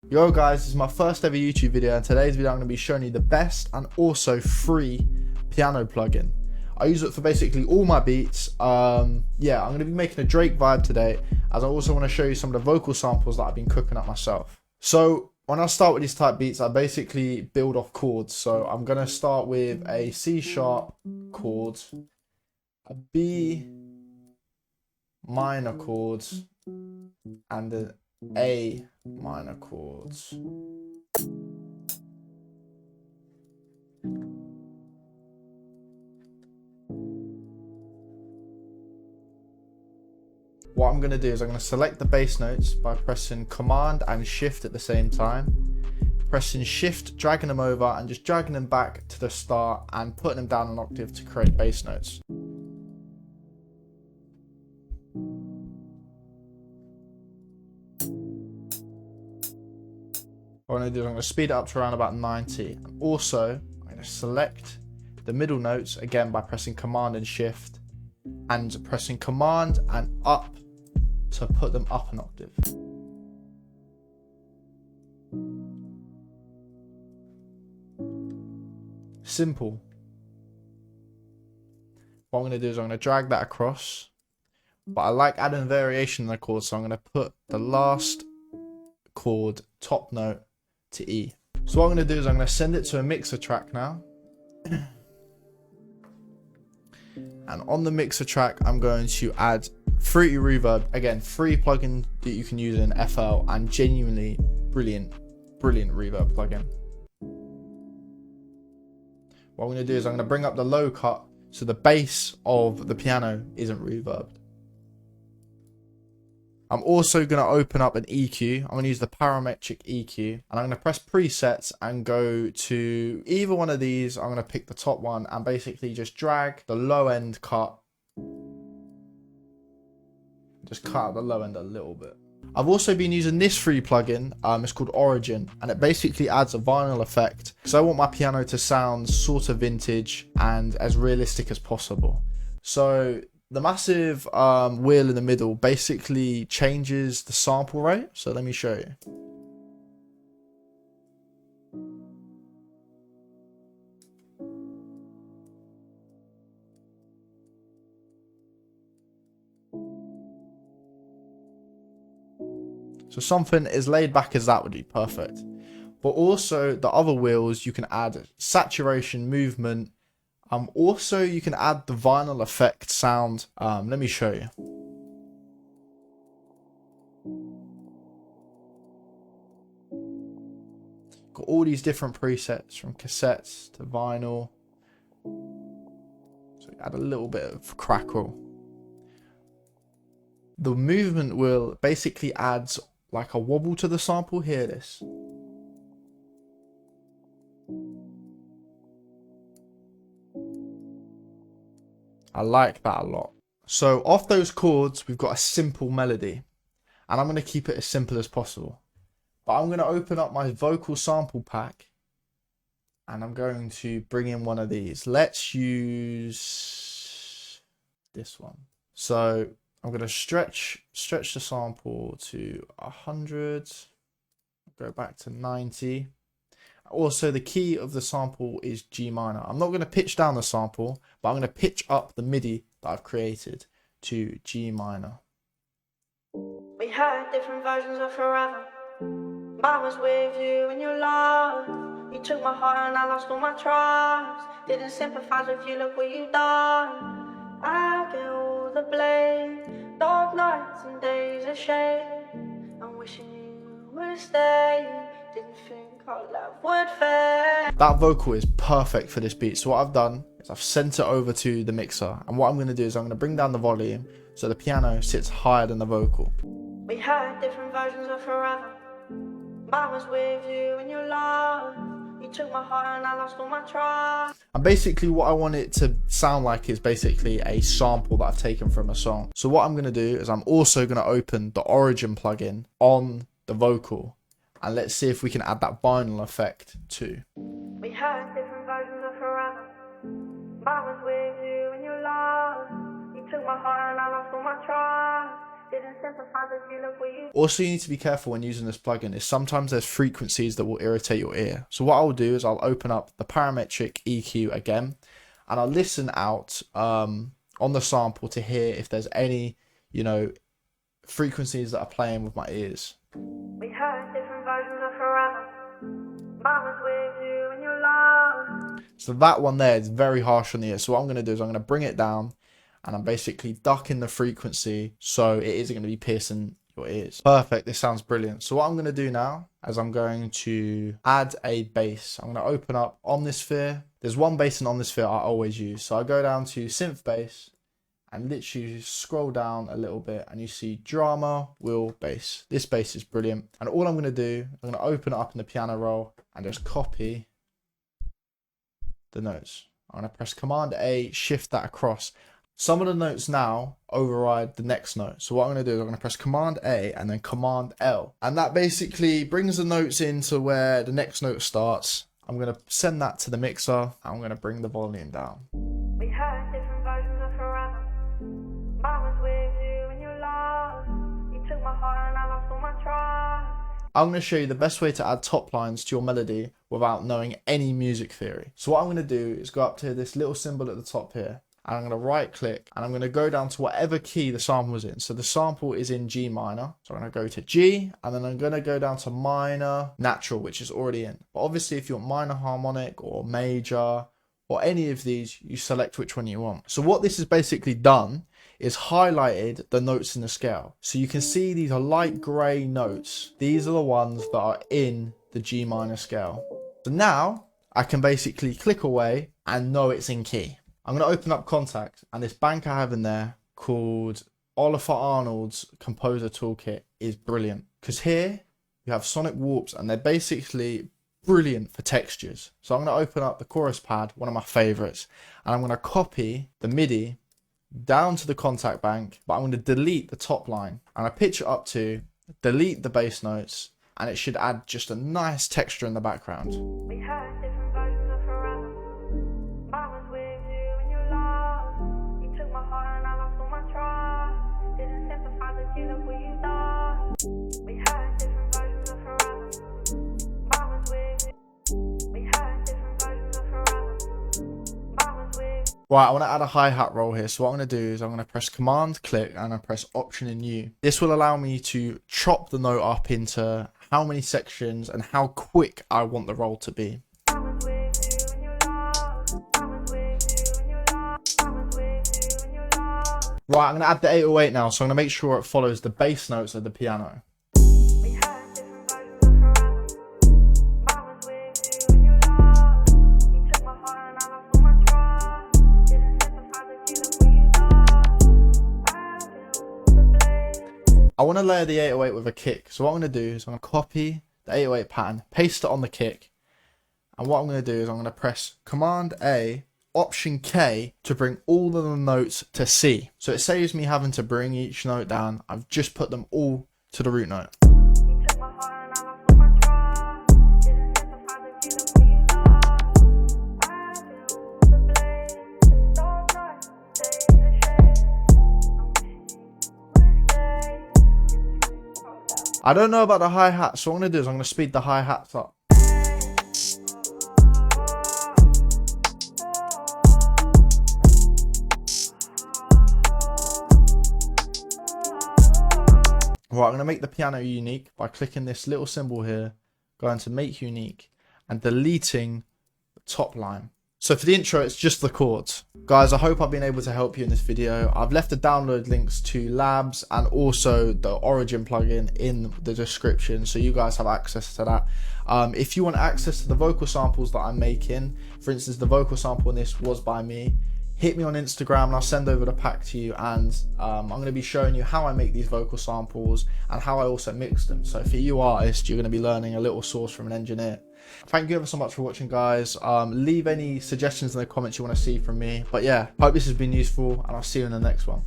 Yo guys, this is my first ever YouTube video, and today's video I'm going to be showing you the best and also free piano plugin. I use it for basically all my beats. Yeah, I'm going to be making a Drake vibe today, as I also want to show you some of the vocal samples that I've been cooking up myself. So when I start with these type beats, I basically build off chords. So I'm going to start with a C sharp chord, a B minor chord, and an A minor chords. What I'm going to do is I'm going to select the bass notes by pressing Command and Shift at the same time. Pressing Shift, dragging them over and just dragging them back to the start and putting them down an octave to create bass notes. What I'm going to do is I'm going to speed it up to around about 90. And also, I'm going to select the middle notes again by pressing Command and Shift and pressing Command and up to put them up an octave. Simple. What I'm going to do is I'm going to drag that across, but I like adding variation in the chord, so I'm going to put the last chord top note to E. So what I'm going to do is I'm going to send it to a mixer track now. And on the mixer track, I'm going to add Fruity Reverb. Again, free plugin that you can use in FL, and genuinely brilliant reverb plugin. What I'm going to do is I'm going to bring up the low cut so the bass of the piano isn't reverbed. I'm also going to open up an EQ. I'm going to use the parametric EQ, and I'm going to press presets and go to either one of these. I'm going to pick the top one and basically just drag the low end cut. Just cut out the low end a little bit. I've also been using this free plugin. It's called ORGIN, and it basically adds a vinyl effect because I want my piano to sound sort of vintage and as realistic as possible. So the massive wheel in the middle basically changes the sample rate. So let me show you. So something as laid back as that would be perfect. But also the other wheels, you can add saturation, movement. Also, you can add the vinyl effect sound. Let me show you. Got all these different presets from cassettes to vinyl. So add a little bit of crackle. The movement wheel basically adds like a wobble to the sample. Hear this. I like that a lot. So off those chords, we've got a simple melody, and I'm going to keep it as simple as possible. But I'm going to open up my vocal sample pack, and I'm going to bring in one of these. Let's use this one. So I'm going to stretch the sample to 100, go back to 90. Also, the key of the sample is G minor. I'm not going to pitch down the sample, but I'm going to pitch up the MIDI that I've created to G minor. We had different versions of forever. Mine was with you and your love. You took my heart and I lost all my trust. Didn't sympathize with you, look what you done. I get all the blame. Dark nights and days of shame. I'm wishing you would stay. Didn't think our love would fade. That vocal is perfect for this beat. So what I've done is I've sent it over to the mixer, and what I'm going to do is I'm going to bring down the volume so the piano sits higher than the vocal. We had different versions of forever. Mine was with you and your love. You took my heart and I lost all my trust. And basically what I want it to sound like is basically a sample that I've taken from a song. So what I'm going to do is I'm also going to open the ORGIN plugin on the vocal, and let's see if we can add that vinyl effect too. We had different versions of forever. Mine was with you and your love. You took my heart and I lost all my trust. Didn't sympathize with you, look where you. Also, you need to be careful when using this plugin is sometimes there's frequencies that will irritate your ear. So what I'll do is I'll open up the parametric EQ again, and I'll listen out on the sample to hear if there's any, you know, frequencies that are playing with my ears. We had different versions of forever. I was with you and you lost. So that one there is very harsh on the ear. So what I'm going to do is I'm going to bring it down, and I'm basically ducking the frequency so it isn't going to be piercing your ears. Perfect. This sounds brilliant. So what I'm going to do now is I'm going to add a bass. I'm going to open up Omnisphere. There's one bass in Omnisphere I always use. So I go down to synth bass and literally scroll down a little bit, and you see drama wheel bass. This bass is brilliant. And all I'm going to do, I'm going to open it up in the piano roll and just copy the notes. I'm going to press Command A, shift that across. Some of the notes now override the next note. So what I'm going to do is I'm going to press Command A and then Command L. And that basically brings the notes into where the next note starts. I'm going to send that to the mixer, and I'm going to bring the volume down. We had different versions of forever. I was with you and you lost. You took my heart and I lost all my trust. I'm going to show you the best way to add top lines to your melody without knowing any music theory. So what I'm going to do is go up to this little symbol at the top here, and I'm going to right click, and I'm going to go down to whatever key the sample was in. So the sample is in G minor. So I'm going to go to G, and then I'm going to go down to minor natural, which is already in. But obviously if you want minor harmonic or major or any of these, you select which one you want. So what this has basically done is highlighted the notes in the scale. So you can see these are light grey notes. These are the ones that are in the G minor scale. So now I can basically click away and know it's in key. I'm going to open up Contact, and this bank I have in there called Oliver Arnold's Composer Toolkit is brilliant, because here you have sonic warps, and they're basically brilliant for textures. So I'm going to open up the chorus pad, one of my favorites, and I'm going to copy the MIDI down to the Contact bank, but I'm going to delete the top line, and I pitch it up to, delete the bass notes, and it should add just a nice texture in the background. We had different versions of forever. I was with you and you lost. You took my heart and I lost all my trust. Didn't sympathize with you, look where you lost. We had different versions of forever. I was with you. We had different versions of forever. I was with you. Right, I want to add a hi-hat roll here. So what I'm going to do is I'm going to press Command click, and I press Option in U. This will allow me to chop the note up into how many sections and how quick I want the roll to be. I was with you and you lost. I was with you and you lost. I was with you and you lost. Right, I'm going to add the 808 now. So I'm going to make sure it follows the bass notes of the piano. We had different versions of forever. I was with you and you lost. You took my heart and I lost all my trust. Didn't sympathize with you, look where you lost. I feel the blame. I want to layer the 808 with a kick. So what I'm going to do is I'm going to copy the 808 pattern, paste it on the kick. And what I'm going to do is I'm going to press Command A, Option K to bring all of the notes to C. So it saves me having to bring each note down. I've just put them all to the root note. You took my heart and I lost all my trust. Didn't sympathize with you, look where you lost. I feel the blame. Dark nights, stay in the shade. I'm wishing you would stay. I don't know about the hi-hat, so what I'm going to do is I'm going to speed the hi-hats up. Right, I'm going to make the piano unique by clicking this little symbol here, going to make unique, and deleting the top line. So for the intro, it's just the chords. Guys, I hope I've been able to help you in this video. I've left the download links to Labs and also the Origin plugin in the description, so you guys have access to that. If you want access to the vocal samples that I'm making, for instance, the vocal sample in this was by me, hit me on Instagram and I'll send over the pack to you, and I'm going to be showing you how I make these vocal samples and how I also mix them. So for you artists, you're going to be learning a little sauce from an engineer. Thank you ever so much for watching, guys. Leave any suggestions in the comments you want to see from me. But yeah, hope this has been useful, and I'll see you in the next one.